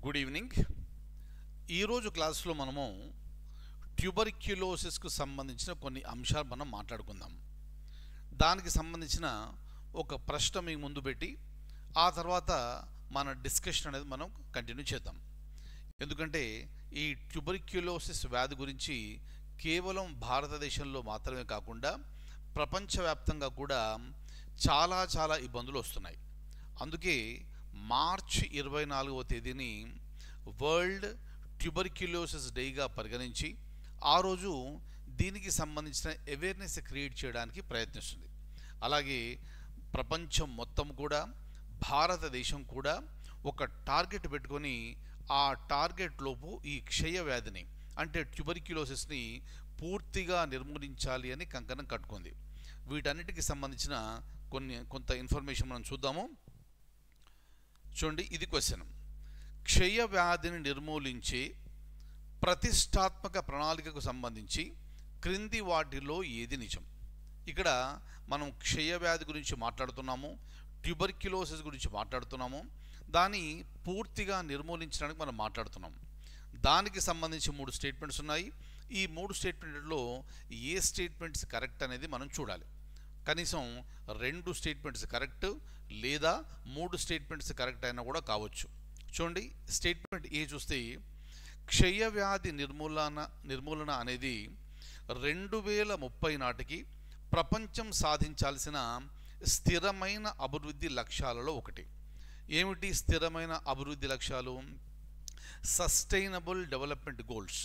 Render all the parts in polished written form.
Good evening. ఈరోజు క్లాస్లో మనము ట్యూబర్క్యులోసిస్కు సంబంధించిన కొన్ని అంశాలు మనం మాట్లాడుకుందాం. దానికి సంబంధించిన ఒక ప్రశ్న మీ ముందు పెట్టి ఆ తర్వాత మన డిస్కషన్ అనేది మనం కంటిన్యూ చేద్దాం. ఎందుకంటే ఈ ట్యూబర్క్యులోసిస్ వ్యాధి గురించి కేవలం భారతదేశంలో మాత్రమే కాకుండా ప్రపంచవ్యాప్తంగా కూడా చాలా ఇబ్బందులు వస్తున్నాయి. అందుకే మార్చ్ 24వ తేదీని వరల్డ్ ట్యూబర్క్యులోసిస్ డేగా పరిగణించి ఆ రోజు దీనికి సంబంధించిన అవేర్నెస్ క్రియేట్ చేయడానికి ప్రయత్నిస్తుంది. అలాగే ప్రపంచం మొత్తం కూడా భారతదేశం కూడా ఒక టార్గెట్ పెట్టుకొని ఆ టార్గెట్ లోపు ఈ క్షయ వ్యాధిని అంటే ట్యూబర్క్యులోసిస్ని పూర్తిగా నిర్మూలించాలి అని కంకణం కట్టుకుంది. వీటన్నిటికి సంబంధించిన కొంత ఇన్ఫర్మేషన్ మనం చూద్దాము. చూడండి, ఇది క్వశ్చన్. క్షయ వ్యాధిని నిర్మూలించే ప్రతిష్టాత్మక ప్రణాళికకు సంబంధించి క్రింది వాటిలో ఏది నిజం? ఇక్కడ మనం క్షయ వ్యాధి గురించి మాట్లాడుతున్నాము, ట్యూబర్క్యులోసిస్ గురించి మాట్లాడుతున్నాము, దాన్ని పూర్తిగా నిర్మూలించడానికి మనం మాట్లాడుతున్నాము. దానికి సంబంధించి 3 స్టేట్మెంట్స్ ఉన్నాయి. ఈ 3 స్టేట్మెంట్లలో ఏ స్టేట్మెంట్స్ కరెక్ట్ అనేది మనం చూడాలి. కనీసం 2 స్టేట్మెంట్స్ కరెక్ట్ లేదా 3 స్టేట్మెంట్స్ కరెక్ట్ అయినా కూడా కావచ్చు. చూడండి, స్టేట్మెంట్ ఏ చూస్తే క్షయ వ్యాధి నిర్మూలన అనేది 2030 నాటికి ప్రపంచం సాధించాల్సిన స్థిరమైన అభివృద్ధి లక్ష్యాలలో ఒకటి. ఏమిటి స్థిరమైన అభివృద్ధి లక్ష్యాలు? Sustainable development goals.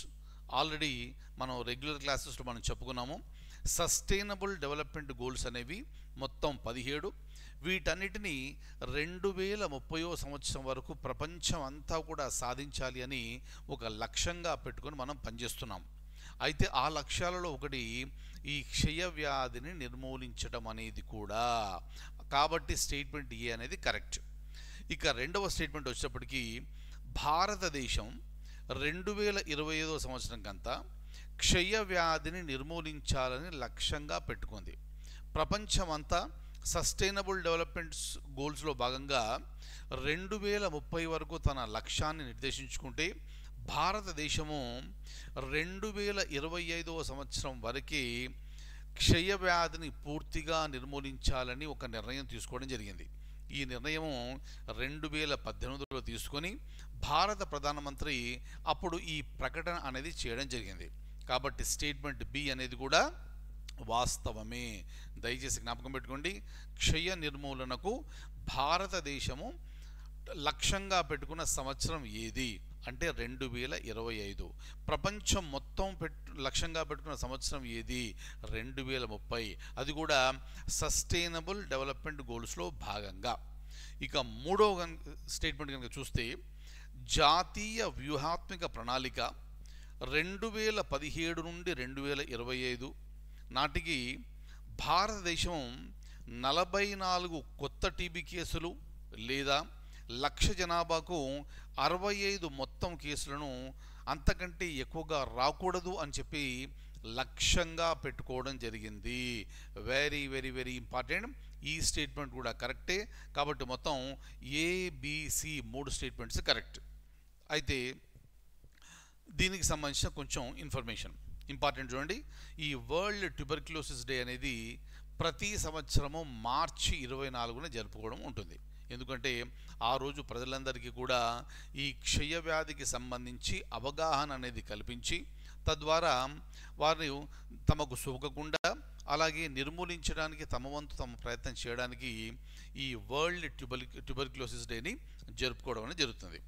ఆల్రెడీ మనం రెగ్యులర్ క్లాసెస్లో మనం చెప్పుకున్నాము. సస్టైనబుల్ డెవలప్మెంట్ గోల్స్ అనేవి మొత్తం 17. వీటన్నిటినీ 2030వ సంవత్సరం వరకు ప్రపంచం అంతా కూడా సాధించాలి అని ఒక లక్ష్యంగా పెట్టుకొని మనం పనిచేస్తున్నాం. అయితే ఆ లక్ష్యాలలో ఒకటి ఈ క్షయ వ్యాధిని నిర్మూలించడం అనేది కూడా. కాబట్టి స్టేట్మెంట్ ఏ అనేది కరెక్ట్. ఇక రెండవ స్టేట్మెంట్ వచ్చేటప్పటికి భారతదేశం 2025వ సంవత్సరం కంతా క్షయ వ్యాధిని నిర్మూలించాలని లక్ష్యంగా పెట్టుకుంది. ప్రపంచమంతా సస్టైనబుల్ డెవలప్మెంట్ గోల్స్లో భాగంగా 2030 వరకు తన లక్ష్యాన్ని నిర్దేశించుకుంటే భారతదేశము 2025వ సంవత్సరం వరకే క్షయ వ్యాధిని పూర్తిగా నిర్మూలించాలని ఒక నిర్ణయం తీసుకోవడం జరిగింది. ఈ నిర్ణయము 2018లో తీసుకొని భారత ప్రధానమంత్రి అప్పుడు ఈ ప్రకటన అనేది చేయడం జరిగింది. కాబట్టి స్టేట్మెంట్ బి అనేది కూడా వాస్తవమే. దయచేసి జ్ఞాపకం పెట్టుకోండి, క్షయ నిర్మూలనకు భారతదేశము లక్ష్యంగా పెట్టుకున్న సంవత్సరం ఏది అంటే 2025. ప్రపంచం మొత్తం లక్ష్యంగా పెట్టుకున్న సంవత్సరం ఏది? 2030. అది కూడా సస్టైనబుల్ డెవలప్మెంట్ గోల్స్లో భాగంగా. ఇక మూడవ స్టేట్మెంట్ కనుక చూస్తే జాతీయ వ్యూహాత్మక ప్రణాళిక 2017 నుండి 2025 నాటికి భారతదేశం 44 కొత్త టీబీ కేసులు లేదా 1,00,000 జనాభాకు 65 మొత్తం కేసులను అంతకంటే ఎక్కువగా రాకూడదు అని చెప్పి లక్ష్యంగా పెట్టుకోవడం జరిగింది. Very important. ఈ స్టేట్మెంట్ కూడా కరెక్టే. కాబట్టి మొత్తం ఏబిసి 3 స్టేట్మెంట్స్ కరెక్ట్. అయితే దీనికి సంబంధించిన కొంచెం ఇన్ఫర్మేషన్ ఇంపార్టెంట్ చూడండి. ఈ వరల్డ్ ట్యూబర్క్యులోసిస్ డే అనేది ప్రతి సంవత్సరము మార్చి 24న జరుపుకోవడం ఉంటుంది. ఎందుకంటే ఆ రోజు ప్రజలందరికీ కూడా ఈ క్షయ వ్యాధికి సంబంధించి అవగాహన అనేది కల్పించి తద్వారా వారిని తమకు సోకకుండా అలాగే నిర్మూలించడానికి తమ ప్రయత్నం చేయడానికి ఈ వరల్డ్ ట్యూబర్క్యులోసిస్ డేని జరుపుకోవడం అనేది జరుగుతుంది.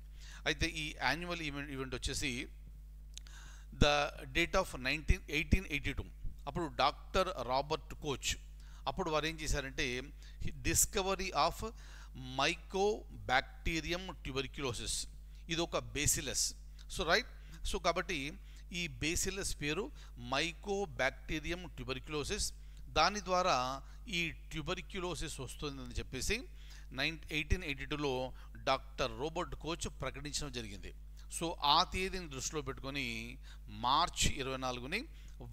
అయితే ఈ యాన్యువల్ ఈవెంట్ వచ్చేసి ద డేట్ ఆఫ్ 1882 అప్పుడు డాక్టర్ రాబర్ట్ కోచ్ అప్పుడు వారు ఏం చేశారంటే డిస్కవరీ ఆఫ్ మైకోబాక్టీరియం ట్యూబర్క్యులోసిస్. ఇది ఒక బేసిలస్. సో కాబట్టి ఈ బేసిలస్ పేరు మైకోబాక్టీరియం ట్యూబర్క్యులోసిస్. దాని ద్వారా ఈ ట్యూబర్క్యులోసిస్ వస్తుందని చెప్పేసి 1882లో డాక్టర్ రాబర్ట్ కోచ్ ప్రకటించడం జరిగింది. సో ఆ తేదీని దృష్టిలో పెట్టుకొని మార్చ్ 24ని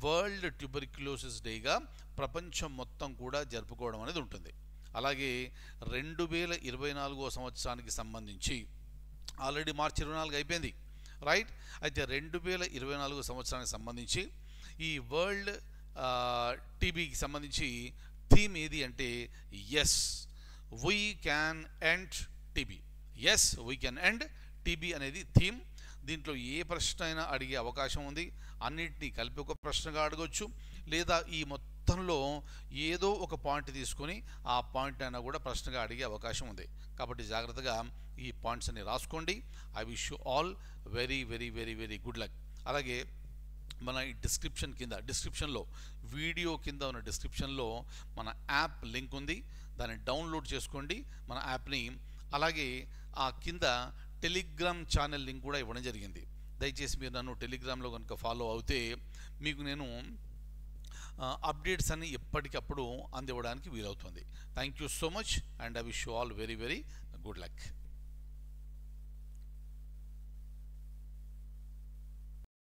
వరల్డ్ ట్యూబర్క్యులోసిస్ డేగా ప్రపంచం మొత్తం కూడా జరుపుకోవడం అనేది ఉంటుంది. అలాగే 2024వ సంవత్సరానికి సంబంధించి ఆల్రెడీ మార్చి 24 అయిపోయింది, రైట్. అయితే 2024 సంవత్సరానికి సంబంధించి ఈ వరల్డ్ టీబీకి సంబంధించి థీమ్ ఏది అంటే yes we can end TB. Yes we can end TB అనేది థీమ్. దీంట్లో ఏ ప్రశ్న అయినా అడిగే అవకాశం ఉంది. అన్నిటినీ కలిపి ఒక ప్రశ్నగా అడగొచ్చు, లేదా ఈ మొత్తంలో ఏదో ఒక పాయింట్ తీసుకొని ఆ పాయింట్ అయినా కూడా ప్రశ్నగా అడిగే అవకాశం ఉంది. కాబట్టి జాగ్రత్తగా ఈ పాయింట్స్ అన్ని రాసుకోండి. I wish you all very very very very good luck. అలాగే మన ఈ డిస్క్రిప్షన్లో వీడియో కింద ఉన్న డిస్క్రిప్షన్లో మన యాప్ లింక్ ఉంది, దాన్ని డౌన్లోడ్ చేసుకోండి మన యాప్ని. అలాగే ఆ కింద టెలిగ్రామ్ ఛానల్ లింక్ కూడా ఇవ్వడం జరిగింది. దయచేసి మీరు నన్ను టెలిగ్రామ్లో కనుక ఫాలో అవుతే మీకు నేను అప్డేట్స్ అన్ని ఎప్పటికప్పుడు అందివ్వడానికి వీలవుతుంది. Thank you so much and I wish you all very very good luck.